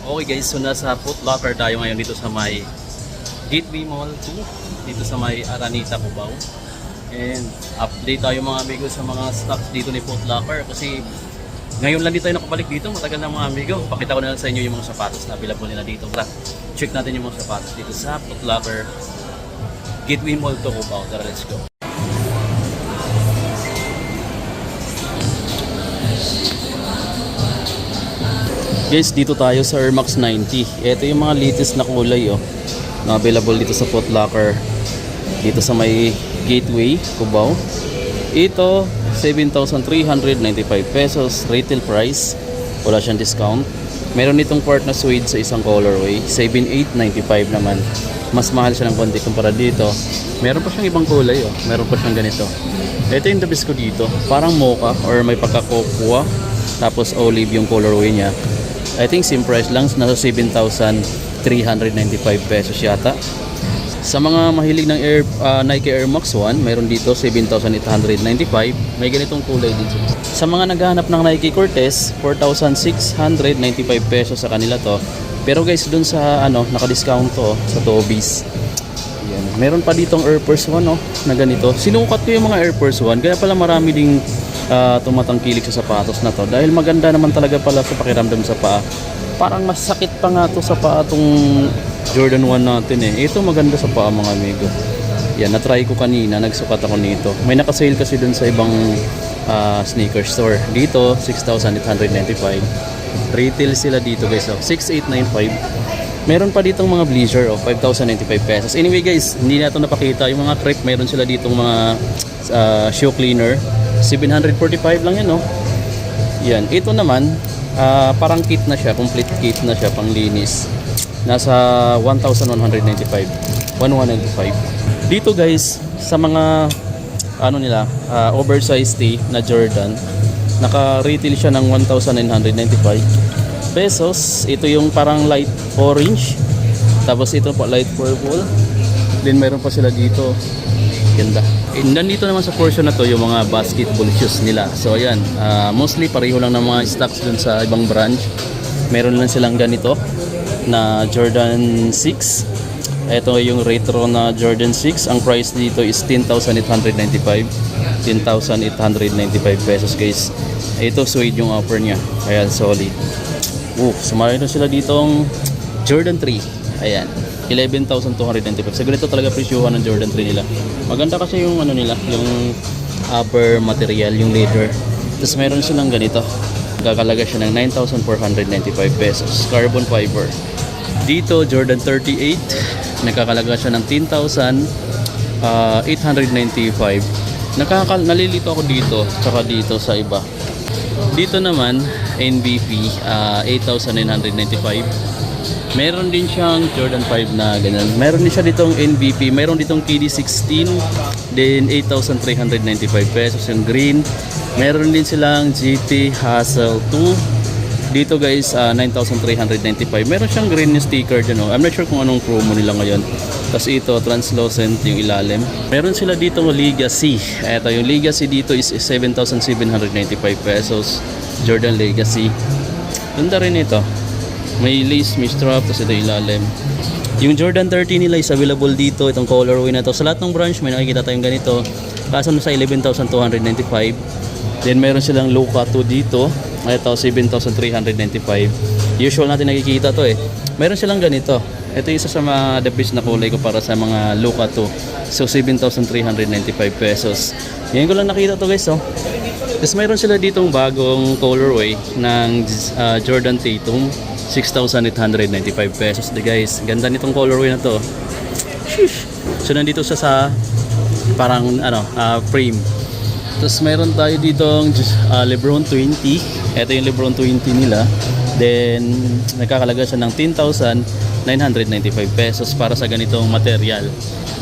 Okay guys, so nasa Foot Locker tayo ngayon dito sa may Gateway Mall 2, dito sa may Araneta, Cubao. And update tayo mga amigo sa mga stocks dito ni Foot Locker kasi ngayon lang dito tayo nakabalik dito, matagal na mga amigo. Pakita ko na lang sa inyo yung mga sapatos na available nila dito. Tara, check natin yung mga sapatos dito sa Foot Locker Gateway Mall 2, Cubao. Tara, let's go. Guys, dito tayo sa Air Max 90. Ito yung mga latest na kulay na available dito sa Foot Locker. Dito sa may Gateway, Cubao. Ito, 7,395 pesos retail price. Wala siyang discount. Meron itong part na suede sa isang colorway. 7,895 naman. Mas mahal siya ng konti kumpara dito. Meron pa siyang ibang kulay. Meron pa siyang ganito. Ito yung the best ko dito. Parang mocha or may pagkakokwa. Tapos olive yung colorway niya. I think same price lang, nasa 7,395 pesos yata. Sa mga mahilig ng Nike Air Max 1, mayroon dito 7,895. May ganitong kulay dito. Sa mga naghahanap ng Nike Cortez, 4,695 pesos sa kanila to. Pero guys, dun sa naka-discount to sa Tobies. Ayan. Meron pa ditong Air Force 1 na ganito. Sinukat ko yung mga Air Force 1, kaya pala marami ding tumatangkilik sa sapatos na to dahil maganda naman talaga pala sa pakiramdam sa paa. Parang mas sakit pa nga to sa paa tong Jordan 1 natin Ito maganda sa paa mga amigo. Yan, na-try ko kanina, nagsukat ako nito. May naka-sale kasi dun sa ibang sneaker store. Dito 6,895. Retail sila dito guys 6,895. Meron pa ditong mga blazer 5,095 pesos. Anyway guys, hindi na ito napakita. Yung mga crepe, meron sila ditong mga shoe cleaner. 745 lang yan Yan, ito naman parang kit na siya, complete kit na siya, panglinis. Nasa 1,195. 1,195. Dito guys, sa mga oversized tee na Jordan, naka-retail siya ng 1,995 pesos. Ito yung parang light orange. Tapos ito pa light purple. Then meron pa sila dito. Ganda. Nandito naman sa portion na to yung mga basketball shoes nila. So ayan, mostly pareho lang ng mga stocks dun sa ibang branch. Meron lang silang ganito na Jordan 6. Ito yung retro na Jordan 6. Ang price dito is 10,895. 10,895 pesos guys. Ito suede yung offer niya. Ayan, solid. Sumali na sila ditong Jordan 3. Ayan, 11,295. Sa ganito talaga presyuhan ng Jordan 3 nila. Maganda kasi yung nila, yung upper material, yung leather. Tapos meron silang ganito. Gagalaga siya ng 9,495 pesos. Carbon fiber. Dito, Jordan 38. Nakakalaga siya ng 10,895. Nalilito ako dito, tsaka dito sa iba. Dito naman, NBP, 8,995. Meron din siyang Jordan 5 na ganyan. Meron din siya ditong NBP. Meron ditong KD16. Then 8,395 pesos yung green. Meron din silang GT Hustle 2. Dito guys, 9,395. Meron siyang green sticker dyan. I'm not sure kung anong promo nila ngayon. Tapos ito, translucent yung ilalim. Meron sila ditong Legacy. Ito, yung Legacy dito is 7,795 pesos. Jordan Legacy. Ganda rin ito. May lace, may strap, tapos ito ilalim. Yung Jordan 30 nila is available dito. Itong colorway na to. Sa lahat ng branch may nakikita tayong ganito. Kaso nasa 11,295. Then meron silang Luka 2 dito. Ito 7,395. Usual natin nakikita to Meron silang ganito. Ito yung isa sa mga the best na kulay ko para sa mga Luka 2. So 7,395 pesos. Yan ko lang nakita to guys Tapos meron sila ditong bagong colorway ng Jordan Tatum. 6,895 pesos guys. Ganda nitong colorway na to. Sheesh. So nandito siya sa parang frame. Tapos meron tayo ditong Lebron 20. Ito yung Lebron 20 nila. Then nakakalaga siya ng 10,995 pesos para sa ganitong material.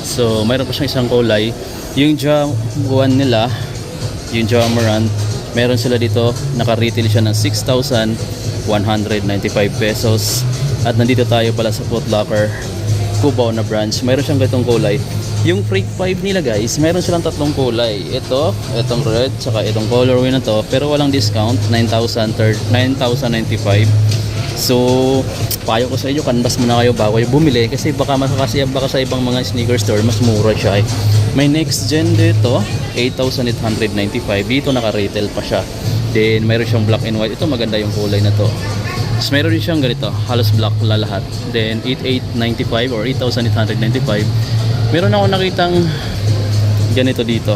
So mayroon pa siyang isang kulay. Yung Jam 1 nila, yung Jamarant, meron sila dito, naka-retail siya ng 6,195 pesos. At nandito tayo pala sa Foot Locker Cubao na branch. Meron siyang ganitong kulay. Yung Freak 5 nila guys, meron silang tatlong kulay. Ito, itong red, saka itong colorway na to. Pero walang discount, 9,095. So, payo ko sa inyo, canvas muna kayo bago kayo bumili kasi baka sa ibang mga sneaker store mas mura siya eh. May next gen dito, 8,895. Dito naka-retail pa siya. Then mayroon siyang black and white. Ito maganda yung kulay na to. Tapos mayroon din siyang ganito, halos black lahat. Then 8,895 or 8,895. Meron ako nakitang ganito dito,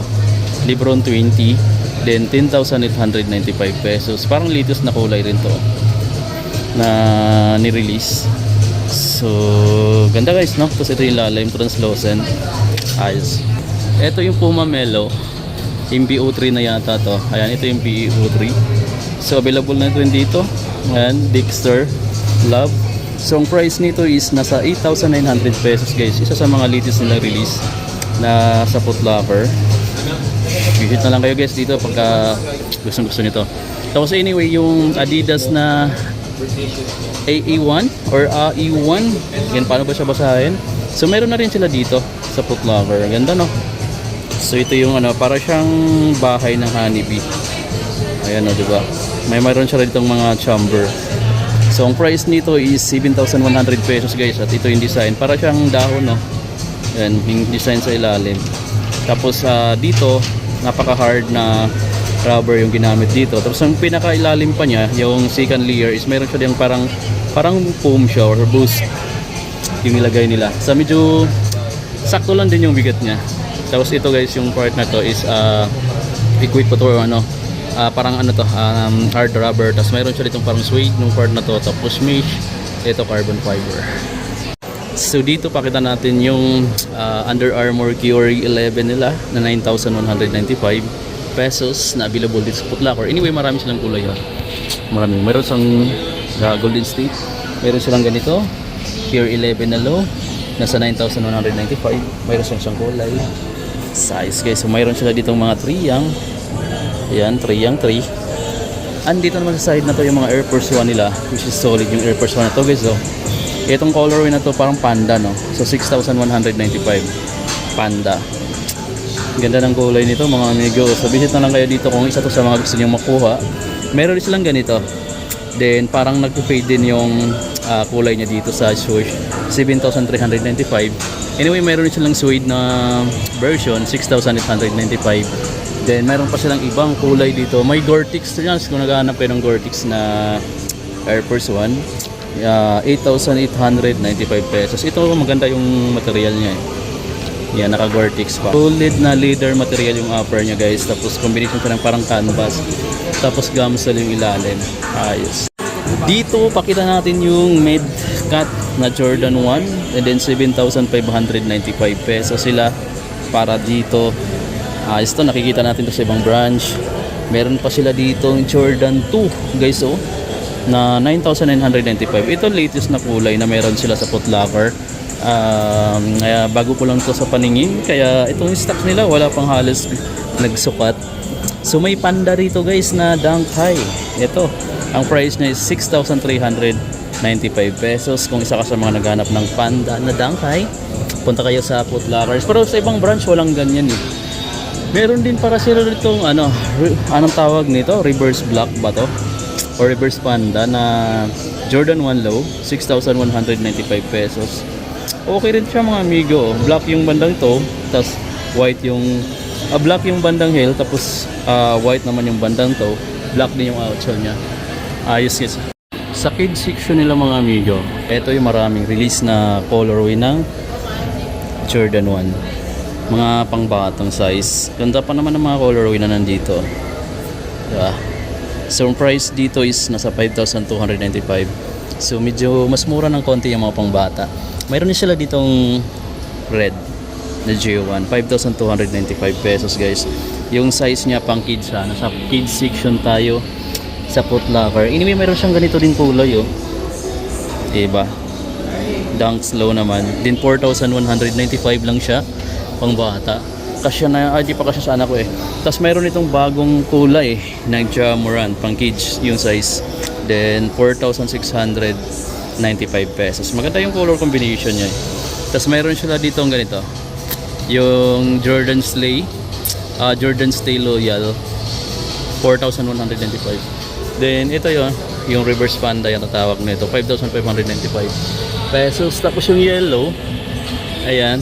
Lebron 20. Then 10,895 pesos. Parang latest na kulay rin to na ni-release. So, ganda guys, no? Tapos ito yung lalim, translucent. Ayos. Ito yung Puma Melo. Yung PO3 na yata to. Ayan, ito yung PO3. So, available na ito dito. Ayan, Dexter Love. So, ang price nito is nasa 8,900 pesos guys. Isa sa mga latest nila release na sa Foot Locker. Visit na lang kayo guys dito pagka gusto nito. Tapos anyway, yung Adidas na AE1 or AE1, yan, paano ba siya basahin? So meron na rin sila dito sa Foot Locker. Ganda, no? So ito yung ano, para siyang bahay ng honeybee. Ayan, no, diba? Mayroon siya ditong mga chamber. So ang price nito is 7,100 pesos guys. At ito yung design, para siyang dahon, no? Ayan, yung design sa ilalim. Tapos dito, napaka hard na rubber yung ginamit dito. Tapos ang pinakailalim pa niya, yung second layer is meron siya yung parang foam siya or boost yung nilagay nila. So medyo sakto lang din yung bigat niya. Tapos ito guys, yung part na to is equipped po to ano, parang ano to, hard rubber. Tapos meron siya ditong parang suede nung part na to. Tapos mesh, ito carbon fiber. So dito pakita natin yung Under Armour Curry 11 nila na 9,195 pesos na available dito sa Foot Locker. Anyway, marami silang kulay. Marami. Meron silang Golden State. Meron silang ganito, Curry 11 na low, nasa 9,195. Meron silang kulay. Size guys. So mayroon sila ditong mga triyang. Ayan, triyang 3. Andito naman sa side na to yung mga Air Force 1 nila, which is solid yung Air Force 1 na to guys. So, itong colorway na to parang panda, no? So 6,195 panda. Ganda ng kulay nito mga amigo. So visit na lang kayo dito kung isa to sa mga gusto niyo makuha. Meron din silang ganito. Then parang nag-fade din yung kulay niya dito sa swoosh. 7,395. Anyway, meron din silang suede na version, 6,895. Then meron pa silang ibang kulay dito. May Gore-Tex yan kung naghahanap kayo ng Gore-Tex na Air Force 1. 8,895 pesos. Ito maganda yung material niya eh. Yan, naka Gore-Tex pa. Solid na leather material yung upper niya guys. Tapos combination siya ng parang canvas. Tapos gamsel yung ilalim. Ayos. Dito pakita natin yung mid-cut na Jordan 1. And then 7,595 pesos sila para dito. Ayos to, nakikita natin to sa ibang branch. Meron pa sila dito yung Jordan 2 guys, oh, na 9,995. Ito latest na kulay na meron sila sa Foot Locker. Kaya bago ko lang to sa paningin, kaya itong stock nila wala pang halos nagsukat. So may panda rito guys na Dunk High. Ito, ang price niya is 6,395 pesos. Kung isa ka sa mga naghanap ng panda na Dunk High, punta kayo sa Foot Lockers. Pero sa ibang branch walang ganyan eh. Meron din para sila ditong anong tawag nito, reverse black ba to? Or reverse panda na Jordan 1 low, 6,195 pesos. Okay rin siya mga amigo. Black yung bandang to, tapos white yung black yung bandang heel, tapos white naman yung bandang to. Black din yung outsole niya. Ayos guys. Sa kids section nila mga amigo, ito yung maraming release na colorway ng Jordan 1. Mga pangbatang size. Ganda pa naman ng mga colorway na nandito. Diba? So ang price dito is nasa 5,295. So medyo mas mura ng konti yung mga pangbata. Mayroon din sila ditong red na J1, 5,295 pesos guys. Yung size niya pang kids siya. Nasa kids section tayo sa Foot Locker. Anyway, mayroon siyang ganito din kulay, oh. Diba? Dunks low naman. Din 4,195 lang siya pang bata. Kasya na, di pa kasya sa anak ko eh. Tapos mayroon itong bagong kulay ng Jamoran pang kids yung size. Then 4,695 pesos. Maganda yung color combination niya. Tapos mayroon sila dito ng ganito. Yung Jordan Stay Loyal, 4,195. Then ito yun, yung reverse panda yung tatawag nito, 5,595 pesos. Tapos yung yellow, ayan,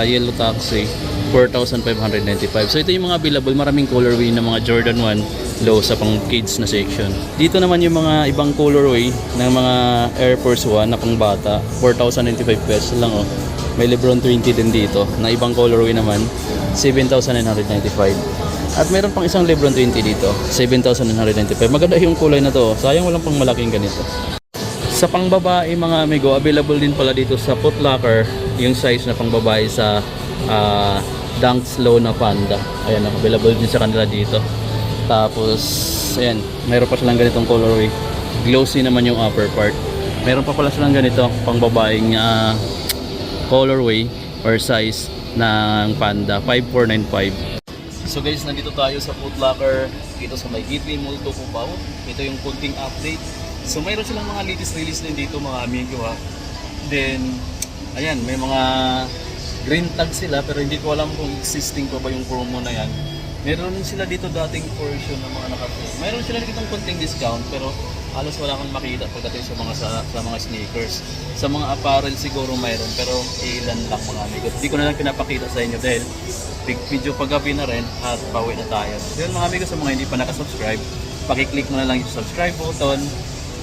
yellow taxi, 4,595. So ito yung mga available, maraming colorway ng mga Jordan 1 low sa pang kids na section. Dito naman yung mga ibang colorway ng mga Air Force 1 na pang bata, 4,095 pesos lang oh. May Lebron 20 din dito na ibang colorway naman, 7,995. At meron pang isang Lebron 20 dito, 7,995. Maganda yung kulay na to, sayang walang pang malaking ganito. Sa pangbabae mga amigo, available din pala dito sa Foot Locker yung size na pangbabae sa Dunks Low na Panda. Ayan, available din sa kanila dito. Tapos, ayan, meron pa silang ganitong colorway. Glossy naman yung upper part. Meron pa pala silang ganito, pangbabaeng colorway or size ng Panda, 5,495. So guys, nandito tayo sa Foot Locker dito sa may Gateway Mall Cubao. Ito yung kunting update. So mayroon silang mga latest release din dito mga amigo ha. Then, ayan, may mga green tag sila pero hindi ko alam kung existing pa ba yung promo na yan. Meron sila dito dating portion ng mga naka-free. Meron sila dito ng konting discount pero halos wala kang makita pagdating sa mga sneakers. Sa mga apparel siguro mayroon pero ilan lang mga amigo. Hindi ko na lang pinapakita sa inyo dahil big video paggabi na rin at pauwi na tayo. So yun mga amigo, sa mga hindi pa nakasubscribe, pakiclick mo na lang yung subscribe button,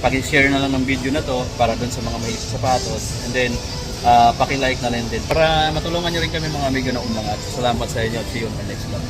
paki-share na lang ng video na to para dun sa mga may sapatos, and then paki-like na rin din para matulungan nyo rin kami mga amigo na umangat. Salamat sa inyo at see you on my next vlog.